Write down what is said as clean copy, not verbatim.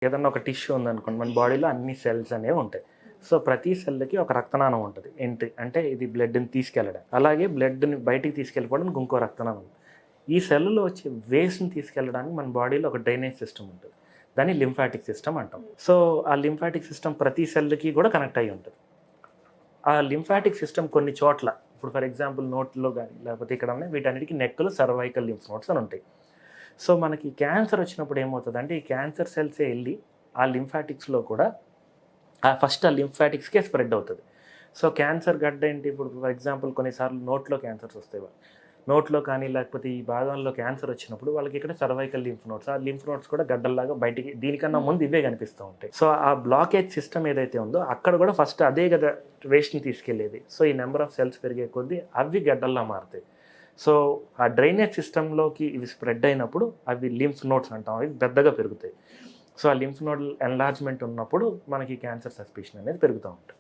ఏదన్నా ఒక టిష్యూ ఉందనుకోండి, మన బాడీలో అన్ని సెల్స్ అనేవి ఉంటాయి. సో, ప్రతి సెల్‌కి ఒక రక్తనాళం ఉంటది. ఎంట్రీ అంటే ఇది బ్లడ్‌ని తీసుకెళ్ళడం. అలాగే బ్లడ్‌ని బయటికి తీసుకెళ్ళిపోవడానికి ఇంకో రక్తనాళం ఉంది. ఈ సెల్‌లో వచ్చే వేస్ట్‌ని తీసుకెళ్ళడానికి మన బాడీలో ఒక డ్రైనేజ్ సిస్టమ్ ఉంటది. దాన్ని లింఫాటిక్ సిస్టమ్ అంటాం. సో, ఆ లింఫాటిక్ సిస్టమ్ ప్రతి సెల్‌కి కూడా కనెక్ట్ అయ్యి ఉంటది. ఆ లింఫాటిక్ సిస్టమ్ కొన్ని చోట్ల ఇప్పుడు ఫర్ ఎగ్జాంపుల్ నోట్లో గాని, లేకపోతే ఇక్కడ ఉన్నాయి వీటన్నిటికి నెక్‌లో సర్వైకల్ లింఫ్ నోడ్స్ అని ఉంటాయి. సో, మనకి క్యాన్సర్ వచ్చినప్పుడు ఏమవుతదంటే, ఈ క్యాన్సర్ సెల్సే ఎళ్లి ఆ లింఫాటిక్స్‌లో కూడా ఫస్ట్ ఆ లింఫాటిక్స్‌కే స్ప్రెడ్ అవుతది. సో, క్యాన్సర్ గడ్డ ఏంటి ఇప్పుడు ఫర్ ఎగ్జాంపుల్ కొన్నిసార్లు నోట్లో క్యాన్సర్స్ వస్తాయి. నోట్లో కానీ లేకపోతే ఈ భాగంలో క్యాన్సర్ వచ్చినప్పుడు వాళ్ళకి ఇక్కడ సర్వైకల్ లింఫ్ నోడ్స్. ఆ లింఫ్ నోడ్స్ కూడా గడ్డల్లాగా బయటికి దీనికన్నా ముందు ఇవే కనిపిస్తూ ఉంటాయి. సో, ఆ బ్లాకేజ్ సిస్టమ్ ఏదైతే ఉందో అక్కడ కూడా ఫస్ట్ అదే కదా వేస్ట్‌ని తీసుకెళ్ళేది. సో, ఈ నంబర్ ఆఫ్ సెల్స్ పెరిగే కొద్దీ అవి గడ్డల్లా మారుతాయి. సో, ఆ డ్రైనేజ్ సిస్టమ్‌లోకి ఇవి స్ప్రెడ్ అయినప్పుడు అవి లింఫ్ నోడ్స్ అంటాం. అవి పెద్దగా పెరుగుతాయి. సో, ఆ లింఫ్ నోడ్ ఎన్లార్జ్‌మెంట్ ఉన్నప్పుడు మనకి క్యాన్సర్ సస్పిషన్ అనేది పెరుగుతా ఉంటది.